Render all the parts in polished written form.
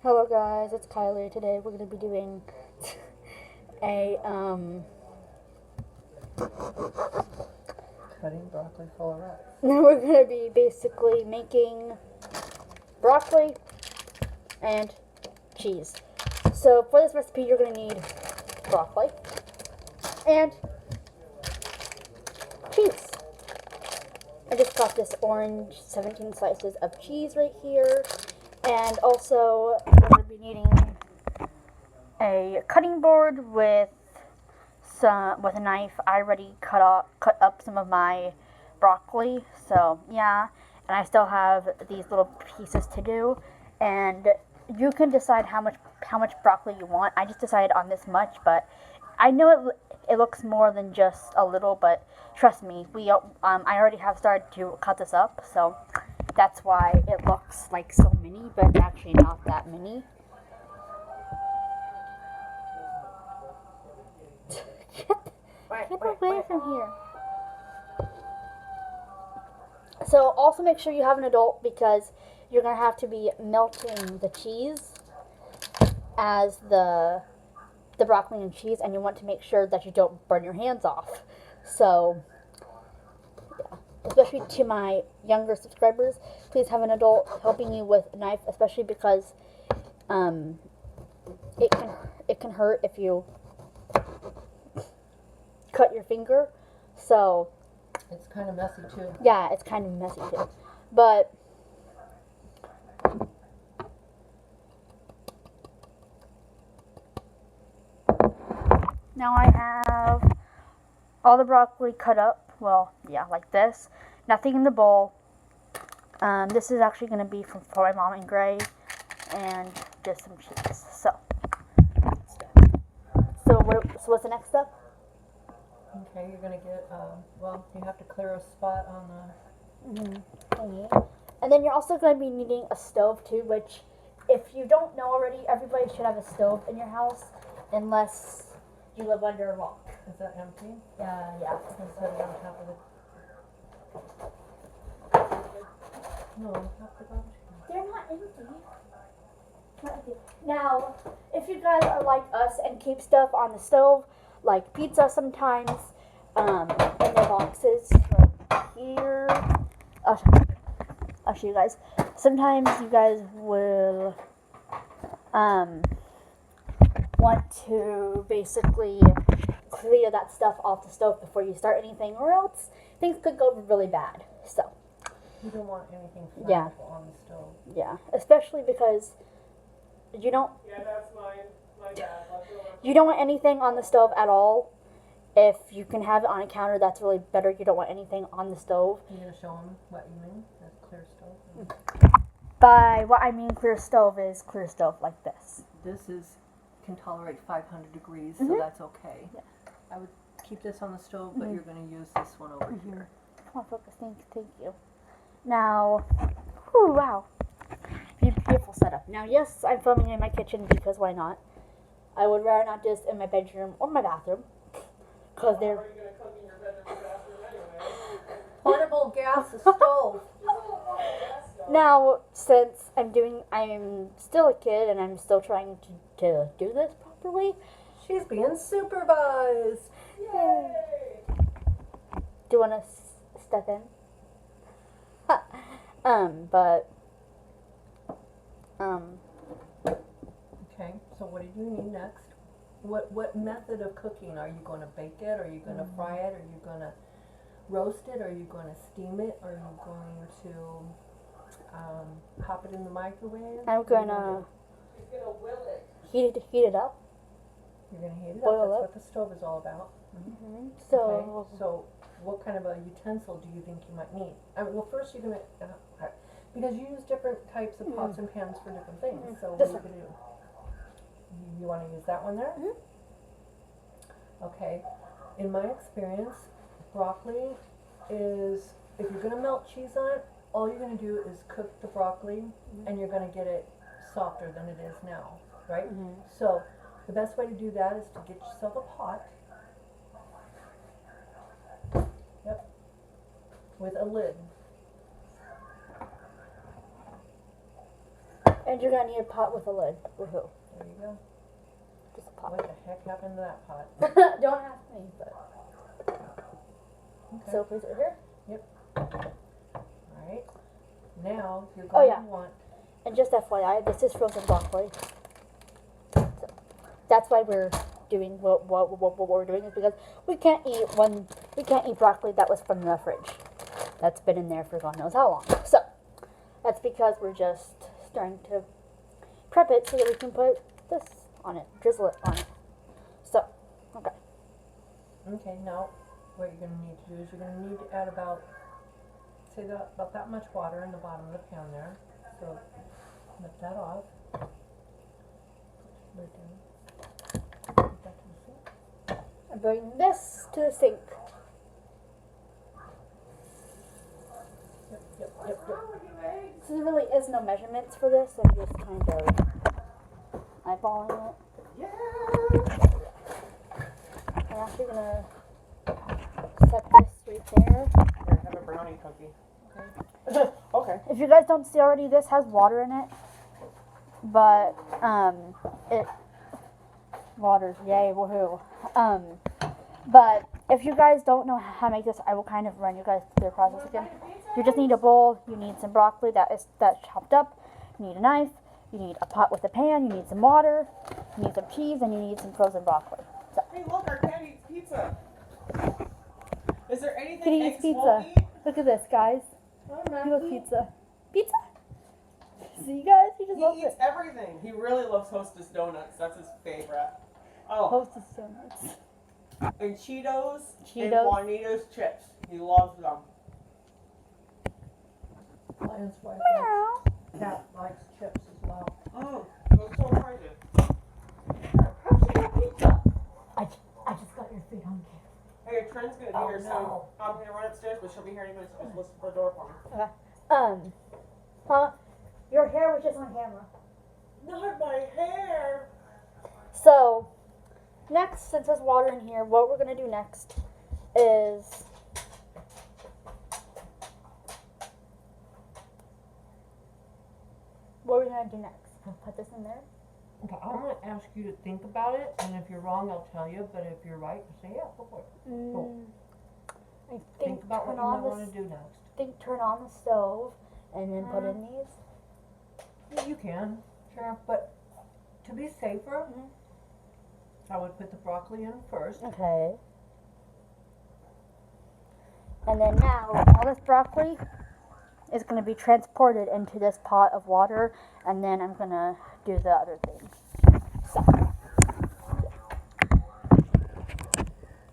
Hello guys, it's Kylie. Today we're gonna be doing a Cutting broccoli full of rats. we're gonna be basically making broccoli and cheese. So for this recipe you're gonna need broccoli and cheese. I just got this orange 17 slices of cheese right here, and also we're gonna be needing a cutting board with a knife. I already cut up some of my broccoli, so yeah, and I still have these little pieces to do, and you can decide how much broccoli you want. I just decided on this much, but I know it looks more than just a little, but trust me, I already have started to cut this up, so that's why it looks like so many, but it's actually not that many. Get away from here. So also make sure you have an adult, because you're going to have to be melting the cheese as the broccoli and cheese, and you want to make sure that you don't burn your hands off. So yeah, especially to my younger subscribers, please have an adult helping you with a knife, especially because it can hurt if you cut your finger. So It's kind of messy too. yeah, it's kind of messy too. But now I have all the broccoli cut up. Well, yeah, like this. Nothing in the bowl. This is actually going to be for my mom and Gray, and just some cheese. So what's the next step? Okay, you're gonna get, well, you have to clear a spot on the... And then you're also going to be needing a stove too, which, if you don't know already, everybody should have a stove in your house, unless you live under a rock. Is that empty? Yeah. Let's set it on top of it. No, on top of the garbage can. They're not empty. Now, if you guys are like us and keep stuff on the stove, like pizza sometimes, in their boxes right here. I'll show you guys. Sometimes you guys will want to basically clear that stuff off the stove before you start anything, or else things could go really bad. So You don't want anything flammable Yeah. on the stove. yeah, especially because you don't Yeah, that's mine. My bad. you don't want anything on the stove at all. If you can have it on a counter, that's really better. You don't want anything on the stove. You're gonna show them what you mean? That's clear stove? By what I mean clear stove is clear stove like this. This can tolerate 500 degrees, Mhm. so that's okay. Yeah. I would keep this on the stove, but you're gonna use this one over here. Come on, focus. Thank you. Now, whew, wow. Beautiful setup. Now, yes, I'm filming in my kitchen because why not? I would rather not just in my bedroom or my bathroom, because they're... How are you going to cook in your bedroom and bathroom anyway? Portable gas stove. Now, since I'm still a kid and I'm still trying to do this properly, She's being supervised. Yay! do you want to step in? Okay, so what do you need next? What method of cooking? Are you going to bake it? Are you going to fry it? Are you going to roast it? Are you going to steam it? Are you going to pop it in the microwave? I'm What are you gonna She's going to will it. heat it up. You're going to heat it boil up. That's it. what the stove is all about. So, Okay, so what kind of a utensil do you think you might need? Well, first you're going to, because you use different types of pots and pans for different things. So what This are you one. going to do? You want to use that one there? Okay. In my experience, broccoli is, if you're going to melt cheese on it, all you're going to do is cook the broccoli and you're going to get it softer than it is now, right? So the best way to do that is to get yourself a pot. Yep. With a lid. And you're gonna need a pot with a lid. Woohoo. There you go. Just a pot. What the heck happened to that pot? Don't ask me, but. Okay. So place it here. Alright. Now, you're Oh, going yeah. to want, And just FYI, this is frozen broccoli. So that's why we're doing what we're doing is because we can't eat broccoli that was from the fridge. That's been in there for God knows how long. So that's because we're just starting to prep it so that we can put this on it, drizzle it on it. So, okay. okay, now, what you're gonna need to do is you're gonna need to add about that much water in the bottom of the pan there. So, lift that off. Lid down. Put that to the sink. And bring this to the sink. Yep. So there really is no measurements for this. I'm just kind of eyeballing it. I'm actually gonna set this right there. Here, have a brownie cookie. Okay. If you guys don't see already, this has water in it. But water, yay, woohoo. But if you guys don't know how to make this, I will kind of run you guys through the process again. You just need a bowl, you need some broccoli that's chopped up, you need a knife, you need a pot with a pan, you need some water, you need some cheese, and you need some frozen broccoli. Hey, look, our cat eats pizza. Is there anything Kitty eats eggs pizza. won't eat? Look at this, guys. Oh, He Matthew. loves pizza. Pizza? See, guys? He just He loves eats it. everything. He really loves Hostess donuts. That's his favorite. Oh, Hostess donuts. and Cheetos, and Cheetos. Juanito's chips. He loves them. Lion's wife Meow. cat likes chips as well. Those so crazy. I just got your feet on camera. Hey, Trent's gonna be Oh, here soon. no. I'm gonna run upstairs, but she'll be here any minute. So just listen for the door for me. Huh? Your hair was just on camera. Not my hair. So, next, since there's water in here, what we're gonna do next is what are we gonna do next? Put this in there. Okay, I'm gonna ask you to think about it, and if you're wrong, I'll tell you, but if you're right, say yeah, go for it. I think Think about what turn you might on wanna the do next. turn on the stove and then put in these. Yeah, you can, sure, but to be safer, Mhm. I would put the broccoli in first. Okay. And then now, all this broccoli is going to be transported into this pot of water, and then I'm going to do the other things. So,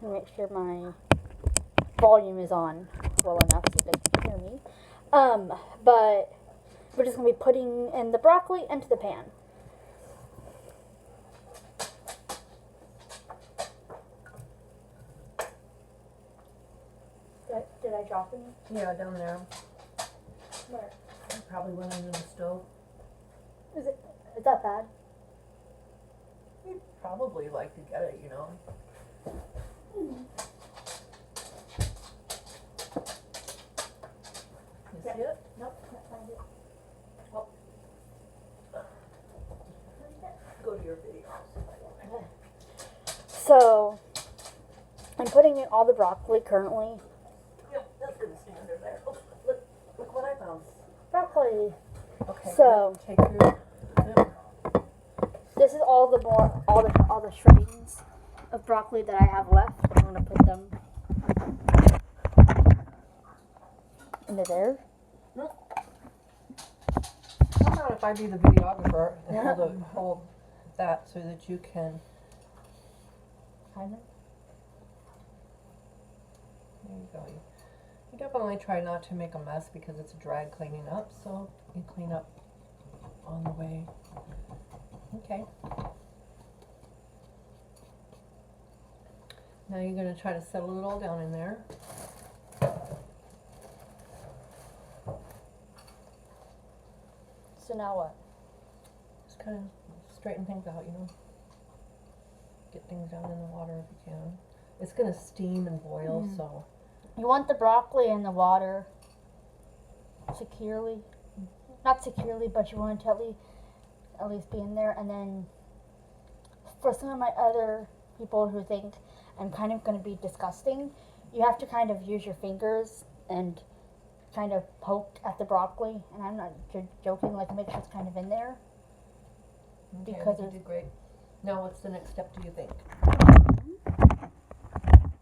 make sure my volume is on well enough so you guys can hear me. But we're just going to be putting in the broccoli into the pan. Did I drop any? Yeah, down there. Where? I probably went under the stove. Is that bad? You'd probably like to get it, you know. You see it? Nope, can't find it. Go to your video. So, I'm putting in all the broccoli currently. Yep, that's gonna stand under there. Oh, look what I found. Broccoli. Okay. So- yep, take your. Yep. This is all the shreddings of broccoli that I have left. I'm gonna put them into there. How about if I be the videographer and hold that so that you can. Kind of. There you go. You definitely try not to make a mess because it's a drag cleaning up, so you clean up on the way. Okay. Now you're going to try to settle it all down in there. So now what? Just kind of straighten things out, you know. Get things down in the water if you can. It's going to steam and boil, so. You want the broccoli in the water securely. Not securely, but you want it to at least be in there. And then for some of my other people who think I'm kind of going to be disgusting, you have to kind of use your fingers and kind of poke at the broccoli. And I'm not joking, like make sure it's kind of in there. Okay, Because you it's- did great. Now what's the next step, do you think?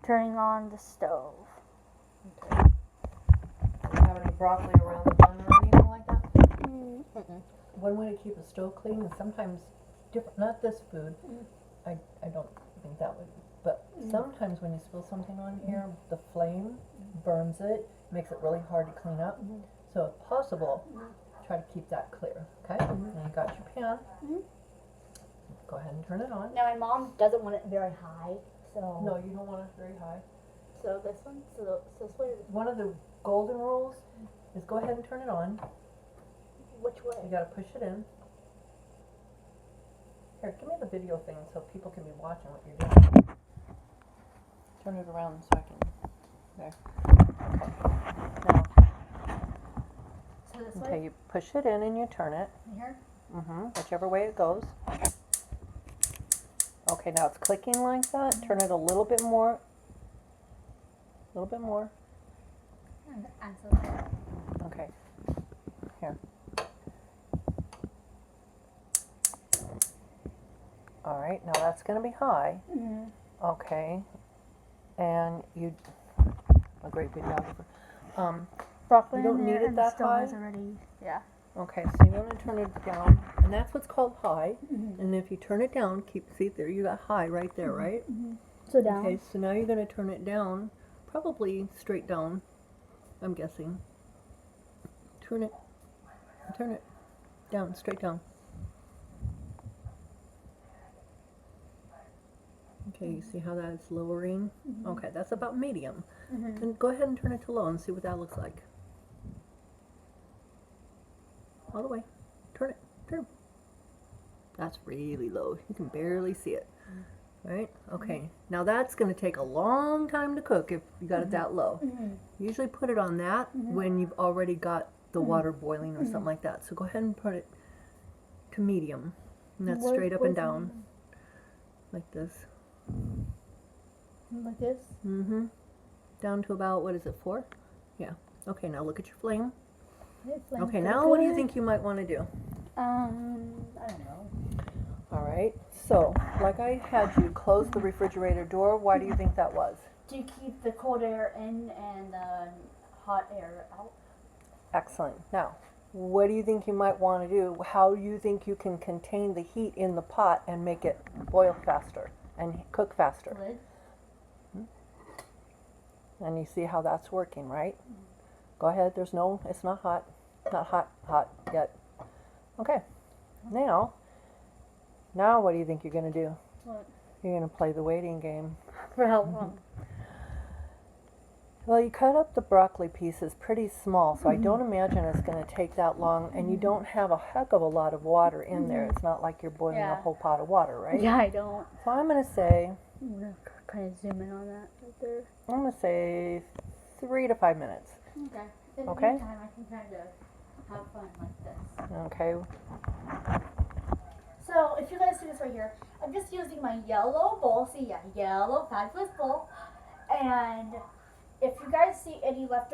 Turning on the stove. Okay. Do you have any broccoli around the bun or anything like that? Mm-mm. One way to keep a stove clean is sometimes different, not this food, I don't think that would, but sometimes when you spill something on here, the flame burns it, makes it really hard to clean up. So if possible, try to keep that clear, okay? Now you got your pan. Go ahead and turn it on. Now my mom doesn't want it very high, so No, you don't want it very high. so this one, so this way, One of the golden rules is go ahead and turn it on. which You way? gotta push it in. Here, give me the video thing so people can be watching what you're doing. Turn it around so I can. There. Okay. Now, So this okay, way. you push it in and you turn it. Here. Whichever way it goes. Okay, now it's clicking like that. Turn it a little bit more. A little bit more. And so there. Okay. Here. All right, now that's going to be high. Okay. And you, a great videographer. Broccoli You don't in there, need it and that the stove is high? already. Yeah. Okay, so you're going to turn it down, and that's what's called high. And if you turn it down, see there, you got high right there, right? So down. Okay, so now you're going to turn it down, probably straight down, I'm guessing. Turn it down, straight down. Okay, you see how that's lowering? Okay, that's about medium. And go ahead and turn it to low and see what that looks like. All the way. Turn it. Turn. That's really low. You can barely see it. Right? Okay. Now that's going to take a long time to cook if you got it that low. Usually put it on that when you've already got the water boiling or something like that. So go ahead and put it to medium. And that's straight up and down. Like this. Like this. Down to about, what is it, 4? Yeah. Okay, now look at your flame. It's Okay, now what do you think you might want to do? I don't know. All right, so like I had you close the refrigerator door, why do you think that was? To keep the cold air in and the hot air out. Excellent. Now, what do you think you might want to do? How do you think you can contain the heat in the pot and make it boil faster and cook faster? Lid. And you see how that's working, right? Go ahead, it's not hot. Not hot yet. Okay, now what do you think you're going to do? What? You're going to play the waiting game. For how long? Well, you cut up the broccoli pieces pretty small, so I don't imagine it's going to take that long, and you don't have a heck of a lot of water in there. It's not like you're boiling a Yeah. whole pot of water, right? Yeah, I don't. So I'm going to say, I'm gonna kind of zoom in on that right there. 3 to 5 minutes. Okay. In Okay. the meantime, I can kind of have fun like this. Okay. So, if you guys see this right here, I'm just using my yellow bowl. See, yeah, yellow fabulous bowl. And if you guys see any leftover